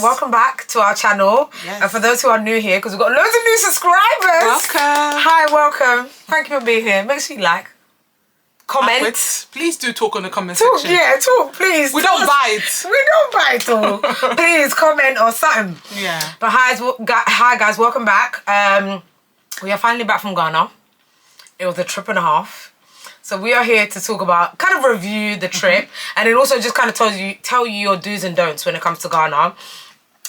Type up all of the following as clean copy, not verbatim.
welcome back to our channel. Yes. And for those who are new here, because we've got loads of new subscribers. Welcome. Hi, welcome. Thank you for being here. Make sure you like, comment. Upwards. Please do talk on the comment section. Yeah, talk, please. We don't bite. We don't bite, all. Please comment or something. Yeah. But hi guys, welcome back. We are finally back from Ghana. It was a trip and a half. So we are here to talk about, kind of review the trip, and then also just kind of tell you your do's and don'ts when it comes to Ghana.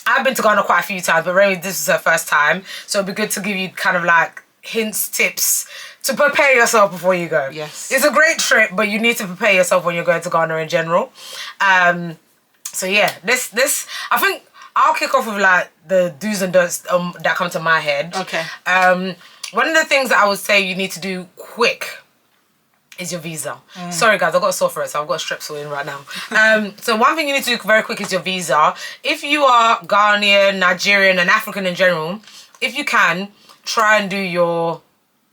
I've been to Ghana quite a few times, but Remi, this is her first time. So it'd be good to give you kind of like hints, tips to prepare yourself before you go. Yes. It's a great trip, but you need to prepare yourself when you're going to Ghana in general. So yeah, this I think I'll kick off with like the do's and don'ts that come to my head. Okay. One of the things that I would say you need to do quick is your visa. Sorry guys, I've got a sore throat, so I've got a strep sore in right now. So one thing you need to do very quick is your visa. If you are Ghanaian, Nigerian and African in general, if you can, try and do your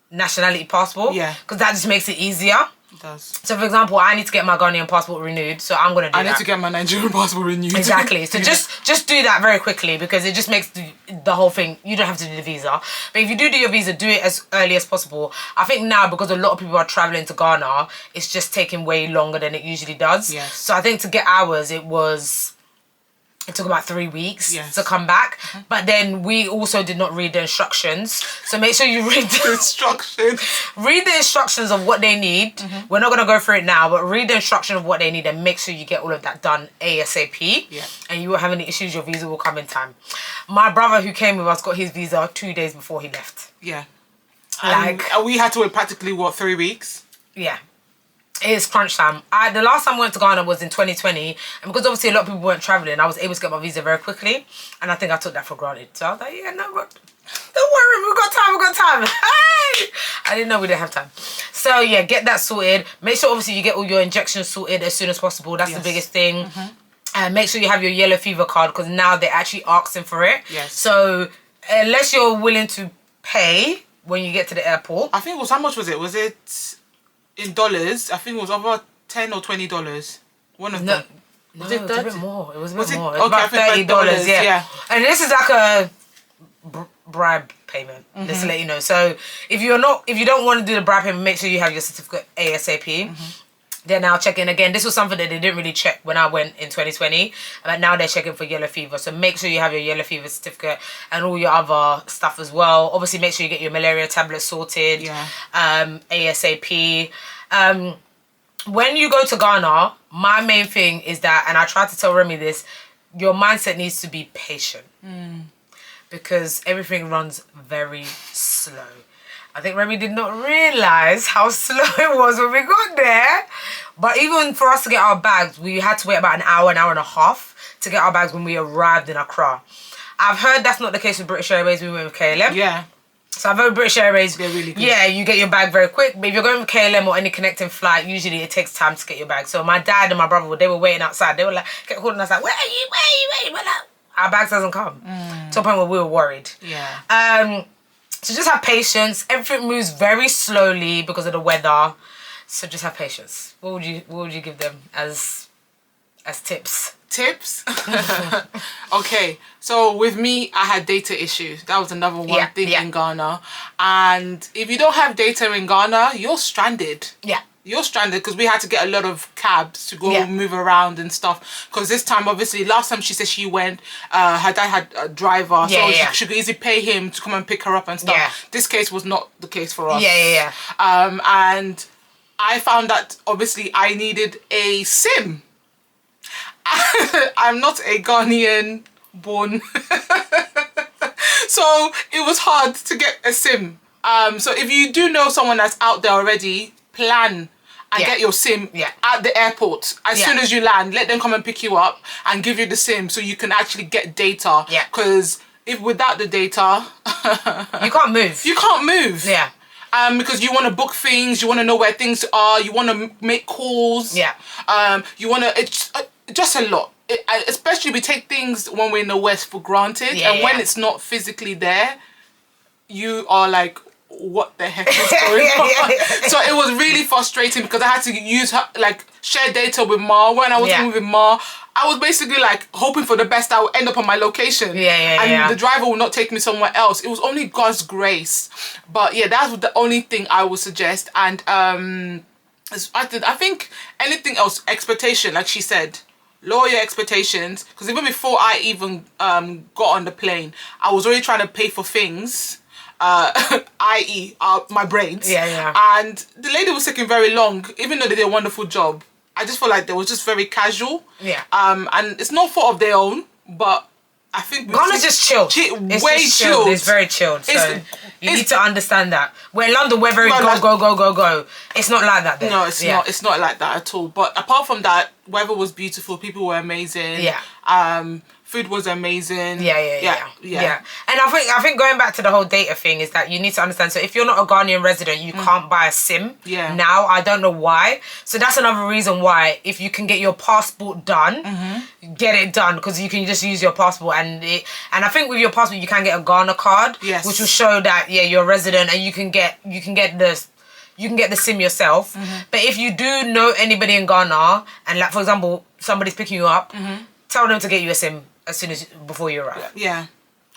nationality passport. Yeah. Because that just makes it easier. It does. So for example, I need to get my Ghanaian passport renewed, so I'm going to do that. I need to get my Nigerian passport renewed. Exactly. So just do that very quickly, because it just makes the whole thing, you don't have to do the visa. But if you do your visa, do it as early as possible. I think now, because a lot of people are traveling to Ghana, it's just taking way longer than it usually does. Yes. So I think to get ours, it took about 3 weeks to come back. But then we also did not read the instructions. So make sure you read the instructions. Read the instructions of what they need. We're not going to go through it now, but read the instruction of what they need and make sure you get all of that done ASAP. Yeah. And you won't have any issues. Your visa will come in time. My brother who came with us got his visa 2 days before he left. Yeah. Like, we had to wait practically, what, 3 weeks? Yeah. It's crunch time. The last time I went to Ghana was in 2020, and because obviously a lot of people weren't traveling, I was able to get my visa very quickly, and I think I took that for granted. So I was like, yeah, no, but don't worry, we got time. Hey! I didn't know we didn't have time. So yeah, get that sorted. Make sure obviously you get all your injections sorted as soon as possible. That's the biggest thing. And make sure you have your yellow fever card, because now they're actually asking for it. Yes. So unless you're willing to pay when you get to the airport. I think it was, how much was it? Was it in dollars? I think it was over $10 or $20. One of them. No, it was a bit more. It was a bit more. Okay, about $30, yeah. And this is like a bribe payment, just to let you know. So if you don't want to do the bribe payment, make sure you have your certificate ASAP. Then I'll check in again. This was something that they didn't really check when I went in 2020, but now they're checking for yellow fever. So make sure you have your yellow fever certificate and all your other stuff as well. Obviously, make sure you get your malaria tablets sorted ASAP. When you go to Ghana, my main thing is that, and I try to tell Remi this, your mindset needs to be patient, because everything runs very slow. I think Remi did not realise how slow it was when we got there. But even for us to get our bags, we had to wait about an hour and a half to get our bags when we arrived in Accra. I've heard that's not the case with British Airways. We went with KLM. Yeah. So I've heard British Airways, they're really good. Yeah, you get your bag very quick. But if you're going with KLM or any connecting flight, usually it takes time to get your bag. So my dad and my brother, they were waiting outside. They were like, kept calling us like, where are you? We're like, our bags doesn't come. To a point where we were worried. Yeah. So just have patience. Everything moves very slowly because of the weather. So just have patience. What would you give them as tips? Tips? Okay, so with me, I had data issues. That was another one thing in Ghana. And if you don't have data in Ghana, you're stranded. Yeah. You're stranded, because we had to get a lot of cabs to go move around and stuff. Because this time, obviously, last time she said she went, her dad had a driver, so she could easily pay him to come and pick her up and stuff. Yeah. This case was not the case for us. And I found that, obviously, I needed a SIM. I'm not a Ghanaian born. So it was hard to get a SIM. So if you do know someone that's out there already, plan and get your SIM at the airport. As soon as you land, let them come and pick you up and give you the SIM so you can actually get data. Yeah. Because if without the data, you can't move. You can't move. Yeah. Because you want to book things, you want to know where things are, you want to make calls. Yeah. You want to, it's just a lot. Especially we take things when we're in the West for granted, and when it's not physically there, you are like, what the heck was going on. So it was really frustrating because I had to use her, like, share data with Ma. When I was talking with Ma, I was basically like hoping for the best. I would end up on my location. And the driver would not take me somewhere else. It was only God's grace. But yeah, that was the only thing I would suggest. And I think anything else, expectation, like she said, lower your expectations. Because even before I even got on the plane, I was already trying to pay for things. I.e. my braids. And the lady was taking very long, even though they did a wonderful job. I just felt like they was just very casual. And it's no fault of their own, but I think Ghana's just chilled. It's way just chilled. It's very chilled. So you need to understand that. Where in London, we're very go. It's not like that there. No, it's not. It's not like that at all. But apart from that, weather was beautiful. People were amazing. Food was amazing. Yeah. And I think going back to the whole data thing is that you need to understand. So if you're not a Ghanaian resident, you can't buy a SIM. Now, I don't know why. So that's another reason why if you can get your passport done, get it done, because you can just use your passport and I think with your passport you can get a Ghana card, which will show that you're a resident and you can get the SIM yourself. But if you do know anybody in Ghana and, like, for example, somebody's picking you up, tell them to get you a SIM as soon as before you arrive.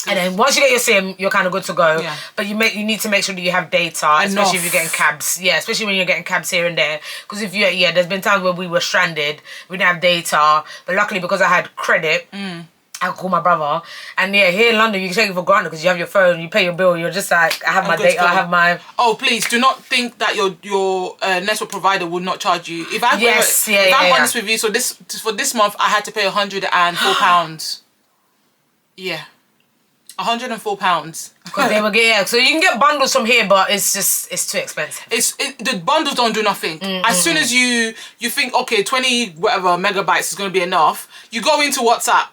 And then once you get your SIM, you're kind of good to go. But you need to make sure that you have data, especially if you're getting cabs. Especially when you're getting cabs here and there. Because if you there's been times where we were stranded, we didn't have data, but luckily because I had credit, I could call my brother. And here in London, you can take it for granted because you have your phone, you pay your bill, you're just like, I have my data, I have my... Oh, please, do not think that your network provider will not charge you. If I'm honest with you, so for this month, I had to pay £104. £104. Because they were so you can get bundles from here, but it's too expensive. The bundles don't do nothing. As soon as you think, okay, 20 whatever megabytes is going to be enough, you go into WhatsApp.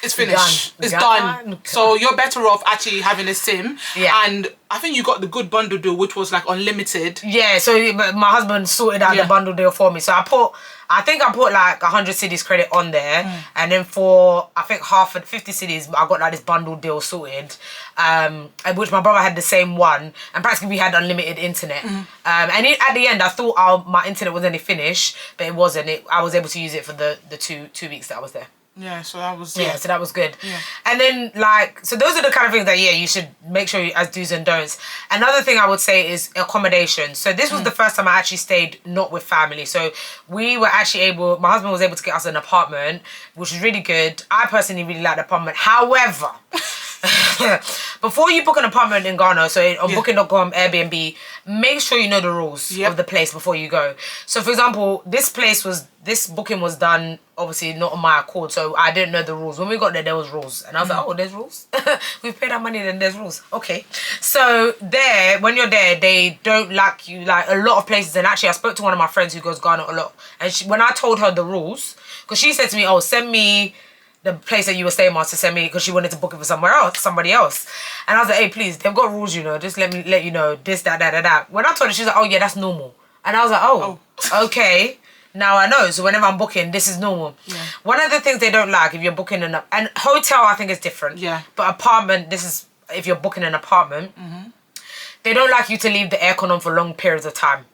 It's finished. It's done. So you're better off actually having a SIM. And I think you got the good bundle deal, which was like unlimited. So my husband sorted out the bundle deal for me. So I think I put like 100 cities credit on there, and then for I think 50 cities I got like this bundle deal sorted, which my brother had the same one, and practically we had unlimited internet. And at the end I thought my internet was only finished, but it wasn't. I was able to use it for the two weeks that I was there. So that was so that was good. And then so those are the kind of things that you should make sure as do's and don'ts. Another thing I would say is accommodation. So this was the first time I actually stayed not with family. So we were actually my husband was able to get us an apartment, which was really good. I personally really liked the apartment. However, before you book an apartment in Ghana, so on booking.com, Airbnb, make sure you know the rules of the place before you go. So for example, this booking was done obviously not on my accord, so I didn't know the rules. When we got there was rules, and I was like, oh, there's rules. We've paid our money, then there's rules. Okay. So when you're there, they don't like you, like a lot of places. And actually I spoke to one of my friends who goes Ghana a lot, and when I told her the rules, because she said to me, oh, send me the place that you were staying at, to send me, because she wanted to book it for somebody else. And I was like, hey, please, they've got rules, just let you know this, that. When I told her, she was like, oh yeah, that's normal. And I was like, oh. Okay. Now I know. So whenever I'm booking, this is normal. One of the things they don't like if you're booking and hotel, I think is different. But apartment, this is if you're booking an apartment. They don't like you to leave the aircon on for long periods of time.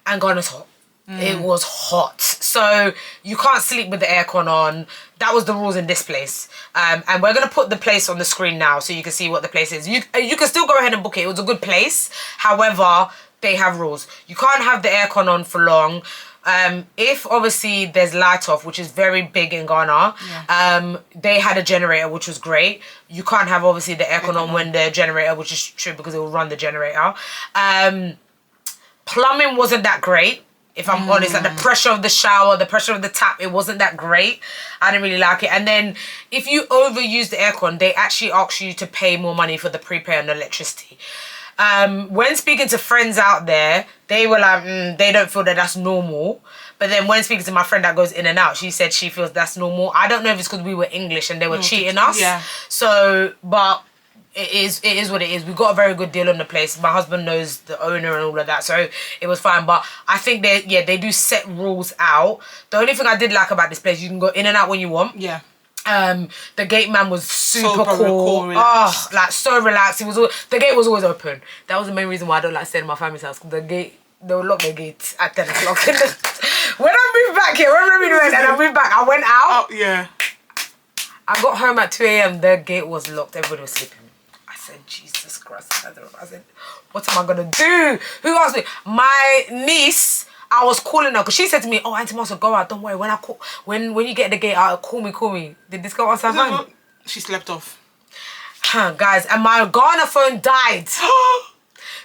And Ghana's hot. It was hot. So you can't sleep with the aircon on. That was the rules in this place. And we're going to put the place on the screen now so you can see what the place is. You can still go ahead and book it. It was a good place. However, they have rules. You can't have the aircon on for long. If obviously there's light off, which is very big in Ghana, they had a generator, which was great. You can't have obviously the aircon on when the generator, which is true because it will run the generator. Plumbing wasn't that great, if I'm honest. Like the pressure of the shower, the pressure of the tap, it wasn't that great. I didn't really like it. And then if you overuse the aircon, they actually ask you to pay more money for the prepay on electricity. When speaking to friends out there, they were like, they don't feel that that's normal. But then when speaking to my friend that goes in and out, she said she feels that's normal. I don't know if it's because we were English and they were cheating us. So, but it is what it is. We got a very good deal on the place. My husband knows the owner and all of that, so it was fine. But I think they do set rules out. The only thing I did like about this place, you can go in and out when you want. The gate man was super cool. Oh, like so relaxed. The gate was always open. That was the main reason why I don't like staying in my family's house. The gate, they would lock the gate at 10 o'clock. When I moved back here, and I moved back, I went out. Oh, yeah. I got home at 2 a.m. The gate was locked. Everybody was sleeping. I said, Jesus Christ. I said, what am I gonna do? Who asked me? My niece. I was calling her because she said to me, "Oh, Auntie Marcia, go out. Don't worry. When you get the gate out, call me. Did this girl answer her phone? She slept off. Guys, and my Ghana phone died.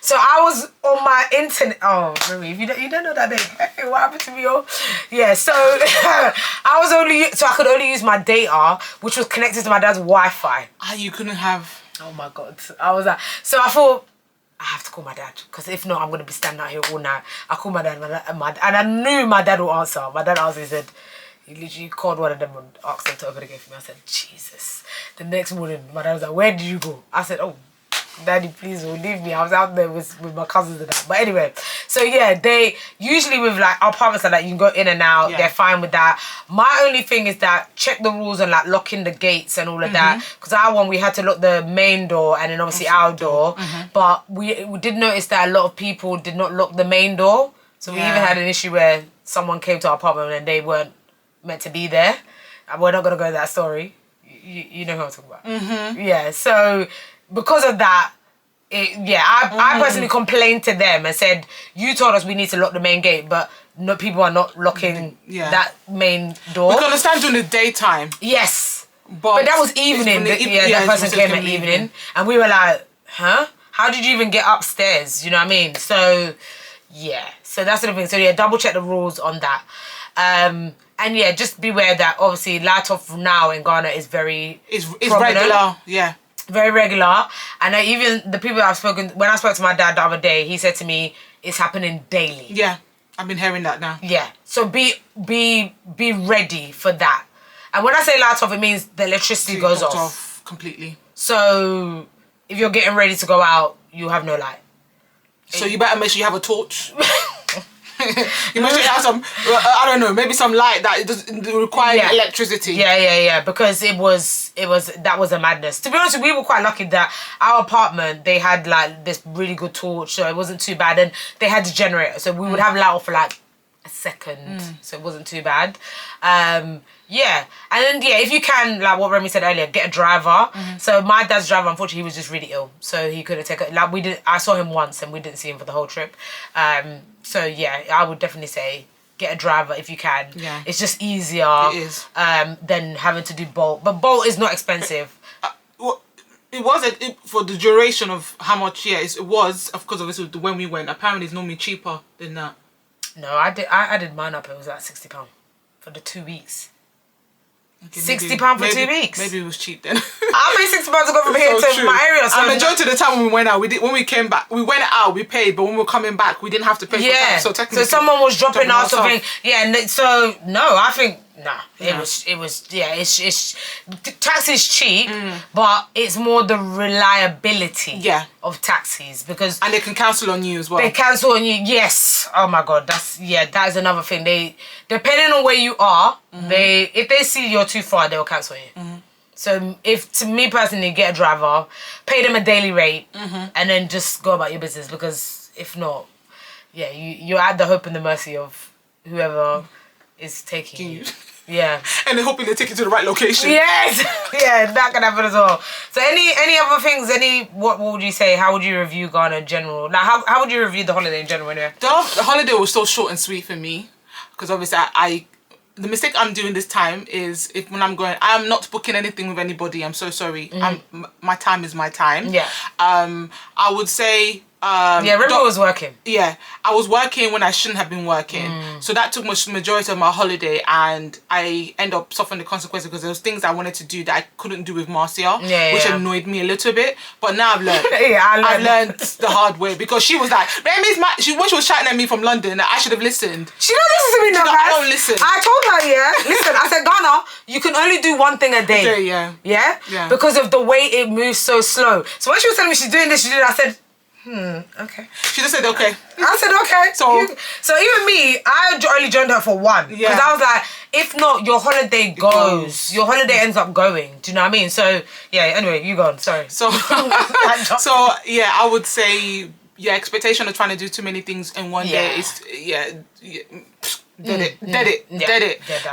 So I was on my internet. Oh, Remi, you don't know that day. Hey, what happened to me? Oh, yeah. So I could only use my data, which was connected to my dad's Wi-Fi. You couldn't have. Oh my God. I was like, so I thought, I have to call my dad because if not, I'm going to be standing out here all night. I called my dad and I knew my dad would answer. My dad answered, he said, he literally called one of them and asked them to open the gate for me. I said, Jesus. The next morning, my dad was like, where did you go? I said, oh, Daddy, please don't leave me. I was out there with my cousins and that. But anyway, so yeah, they usually with like our apartments like that, you can go in and out. Yeah. They're fine with that. My only thing is that check the rules and like locking the gates and all of that. Because our one, we had to lock the main door and then obviously our door. But we did notice that a lot of people did not lock the main door. So we even had an issue where someone came to our apartment and they weren't meant to be there. And we're not going to go to that story. You know who I'm talking about. Yeah, so because of that, I personally complained to them and said, you told us we need to lock the main gate, but no, people are not locking that main door. We can understand during the daytime. Yes. But that was evening. That person came at evening. And we were like, huh? How did you even get upstairs? You know what I mean? So, yeah. So that's the thing. So, yeah, double check the rules on that. And, yeah, just beware that, obviously, light off now in Ghana is very... It's regular, yeah. Very regular. And even the people I've spoken... When I spoke to my dad the other day, he said to me, it's happening daily. Yeah, I've been hearing that now. Yeah. So be ready for that. And when I say light off, it means the electricity goes off. Completely. So if you're getting ready to go out, you have no light. So you better make sure you have a torch. You make sure you have some, I don't know, maybe some light that it doesn't require electricity. Yeah. Because that was a madness. To be honest, we were quite lucky that our apartment, they had like this really good torch, so it wasn't too bad. And they had the generator, so we would have light off for like a second, so it wasn't too bad. Yeah, and then if you can, like what Remi said earlier, get a driver. So my dad's driver, unfortunately, he was just really ill, so he couldn't take it. Like I saw him once, and we didn't see him for the whole trip. So yeah, I would definitely say get a driver if you can. Yeah, it's just easier. It is. Than having to do Bolt, but Bolt is not expensive. Well, it was for the duration of how much. Yeah, it was, of course, obviously when we went. Apparently, it's normally cheaper than that. No, I did mine up. It was like £60 for the 2 weeks. Okay, £60 for 2 weeks. Maybe it was cheap then. I made £60 to go from here to my area. So and majority of the time when we went out, when we came back, we went out, we paid, but when we were coming back, we didn't have to pay for tax. So technically, someone was dropping out something. Yeah, and so no, I think it's taxi is cheap, but it's more the reliability of taxis and they can cancel on you as well. They cancel on you, yes. Oh my God, that is another thing. They, depending on where you are, if they see you're too far, they'll cancel you. So to me personally, get a driver, pay them a daily rate, and then just go about your business, because if not, you're at the hope and the mercy of whoever is taking you. Yeah. And they're hoping they take you to the right location. Yes. Yeah, that can happen as well. So any other things, what would you say, how would you review Ghana in general? Like, how would you review the holiday in general anyway? The holiday was so short and sweet for me, because obviously the mistake I'm doing this time is when I'm going, I'm not booking anything with anybody. I'm so sorry. My time is my time. Yeah. I would say... Remi was working. Yeah, I was working when I shouldn't have been working. So that took majority of my holiday, and I end up suffering the consequences because there was things I wanted to do that I couldn't do with Marcia, which annoyed me a little bit. But now I've learned. I've learned the hard way, because she was like, Remi's when she was shouting at me from London, I should have listened. She don't listen to me now, guys. I don't listen. I told her, listen, I said, Ghana, you can only do one thing a day. Yeah? Because of the way it moves so slow. So when she was telling me she's doing this, I said, okay. She just said okay. I said okay. So even me, I only joined her for one. Because I was like, if not, your holiday goes. Your holiday ends up going. Do you know what I mean? So yeah. Anyway, you go on. Sorry. So yeah, I would say expectation of trying to do too many things in one day is dead it.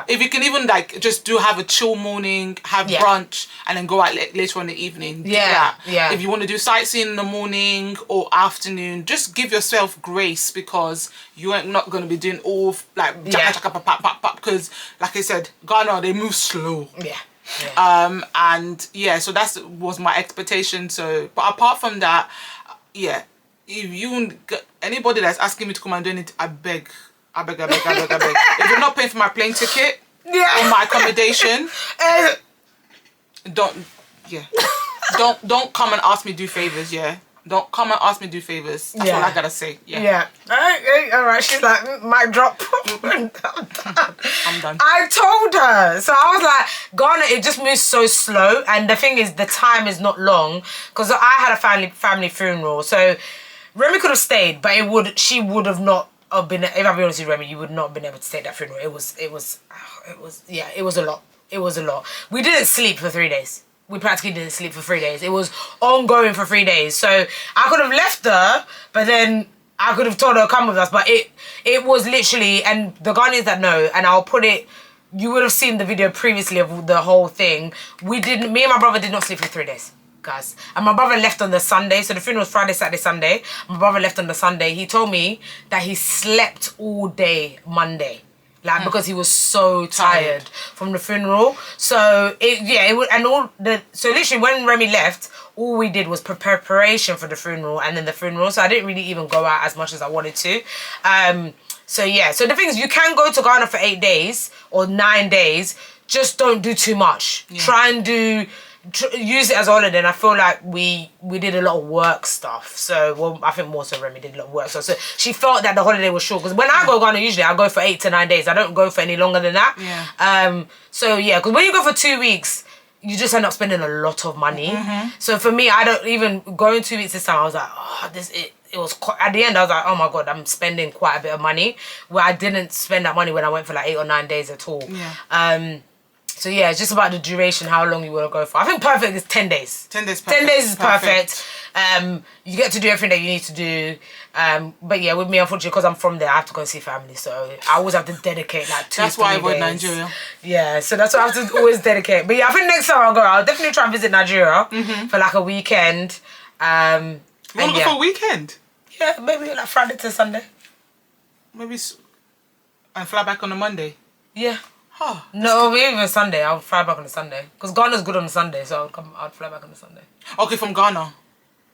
If you can even like just have a chill morning, have brunch, and then go out later on in the evening. If you want to do sightseeing in the morning or afternoon, just give yourself grace, because you ain't not going to be doing all like because like I said, Ghana, they move slow. And so that was my expectation. So, but apart from that, if anybody that's asking me to come and do it, I beg. If you're not paying for my plane ticket or my accommodation, don't come and ask me to do favors. Don't come and ask me to do favors. That's all I gotta say. All right. She's like, mic drop. I'm done. I told her. So I was like, Ghana, it just moves so slow. And the thing is, the time is not long, because I had a family funeral. So Remi could have stayed, but she would have not been. If I'll be honest with you, Remi, you would not have been able to take that funeral. It was a lot. It was a lot. We didn't sleep for 3 days. We practically didn't sleep for 3 days. It was ongoing for 3 days. So I could have left her, but then I could have told her to come with us. But it was literally, and the Ghanaians that know, and I'll put it, you would have seen the video previously of the whole thing. Me and my brother did not sleep for 3 days, guys. And my brother left on the Sunday. So the funeral was Friday, Saturday, Sunday. My brother left on the Sunday. He told me that he slept all day Monday. Like, because he was so tired from the funeral. So, so literally when Remi left, all we did was preparation for the funeral and then the funeral. So I didn't really even go out as much as I wanted to. So the thing is, you can go to Ghana for 8 days or 9 days. Just don't do too much. Try and use it as a holiday. And I feel like we did a lot of work stuff. So, I think more so Remi did a lot of work stuff. So she felt that the holiday was short. Because when I go Ghana, usually I go for 8 to 9 days. I don't go for any longer than that. Because when you go for 2 weeks, you just end up spending a lot of money. So for me, I don't even go in 2 weeks this time. I was like, it was at the end. I was like, oh my god, I'm spending quite a bit of money. Where I didn't spend that money when I went for like 8 or 9 days at all. So it's just about the duration, how long you want to go for. I think perfect is 10 days. 10 days perfect. 10 days is perfect. You get to do everything that you need to do. But with me, unfortunately, because I'm from there, I have to go and see family. So I always have to dedicate like 2 days. That's why I avoid Nigeria. Yeah, so that's why I have to always dedicate. But I think next time I'll go, I'll definitely try and visit Nigeria for like a weekend. You want to go for a weekend? Yeah, maybe like Friday to Sunday. Maybe, and fly back on a Monday? Yeah. No, maybe even Sunday. I'll fly back on a Sunday. Because Ghana's good on a Sunday, so I'll fly back on a Sunday. Okay, from Ghana?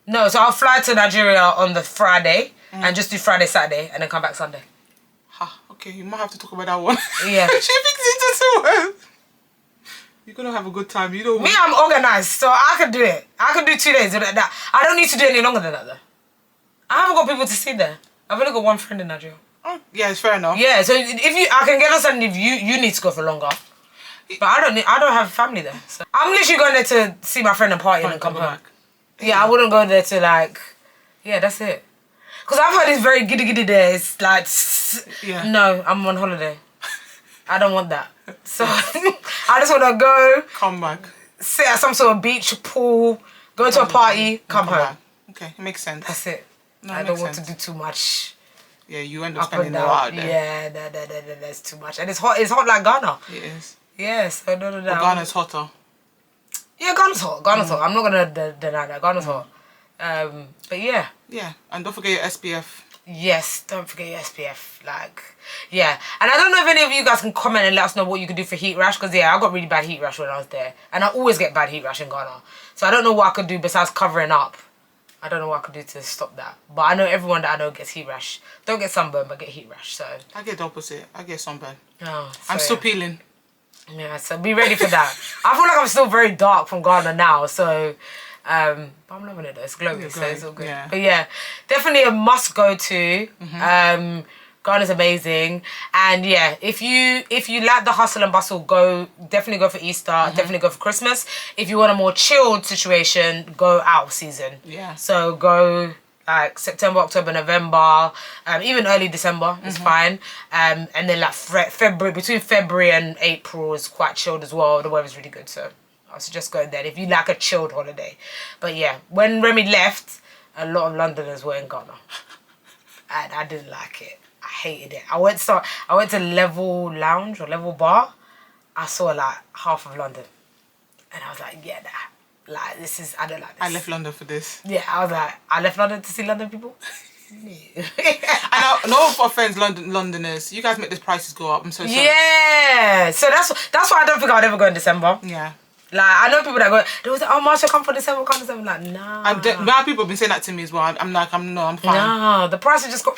No, so I'll fly to Nigeria on the Friday and just do Friday, Saturday, and then come back Sunday. Okay, you might have to talk about that one. Yeah. She thinks it too well. You're going to have a good time. You don't. Me, I'm organised, so I can do it. I can do 2 days. I don't need to do any longer than that, though. I haven't got people to see there. I've only got one friend in Nigeria. Oh, yeah, it's fair enough. Yeah, so I can get understanding if you need to go for longer. But I don't have family there. So I'm literally going there to see my friend and party and then come home. Yeah, I wouldn't go there to that's it. Because I've heard it's very giddy there. It's like, no, I'm on holiday. I don't want that. So I just want to go. Come back. Sit at some sort of beach, pool, go to a party, come home. Back. Okay, it makes sense. That's it. No, I don't want to do too much. Yeah, you end up spending a lot out there. Yeah, that's too much. And it's hot like Ghana. It is. Yeah, so no. But Ghana's hotter. Yeah, Ghana's hot. I'm not going to deny that. Ghana's hot. But yeah. Yeah, and don't forget your SPF. Yes, don't forget your SPF. And I don't know if any of you guys can comment and let us know what you could do for heat rash. Because, I got really bad heat rash when I was there. And I always get bad heat rash in Ghana. So I don't know what I could do besides covering up. I don't know what I could do to stop that. But I know everyone that I know gets heat rash. Don't get sunburn, but get heat rash. So I get the opposite. I get sunburn. Oh, so I'm still peeling. Yeah, so be ready for that. I feel like I'm still very dark from Ghana now. So, but I'm loving it though. It's glowing, so it's all good. Yeah. But definitely a must go to. Ghana's amazing. And if you like the hustle and bustle, definitely go for Easter, definitely go for Christmas. If you want a more chilled situation, go out season. Yeah. So go like September, October, November, even early December is fine. And then like February, between February and April is quite chilled as well. The weather's really good, so I suggest going there if you like a chilled holiday. But yeah, when Remi left, a lot of Londoners were in Ghana, and I didn't like it. I hated it. I went to Level Lounge or Level Bar. I saw like half of London, and I was like, yeah, I don't like this. I left London for this. Yeah, I was like, I left London to see London people. I know, no offense, Londoners. You guys make the prices go up. I'm so sorry. Yeah, so that's why I don't think I'd ever go in December. Yeah. Like, I know people that go, they was like, oh, Marsha, come for December, come for December. I'm like, nah. And people have been saying that to me as well. I'm fine. Nah, the price will just go.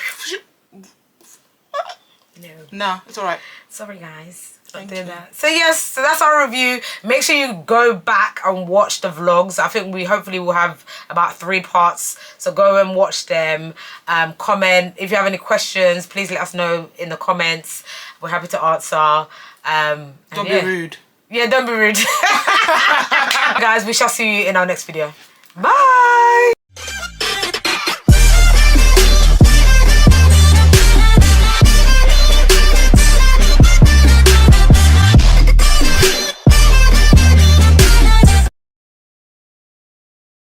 No, it's all right. Sorry, guys. Thank you. That. So yes, so that's our review. Make sure you go back and watch the vlogs. I think we hopefully will have about 3 parts. So go and watch them. Comment. If you have any questions, please let us know in the comments. We're happy to answer. Don't be rude. Yeah, don't be rude. Guys, we shall see you in our next video. Bye.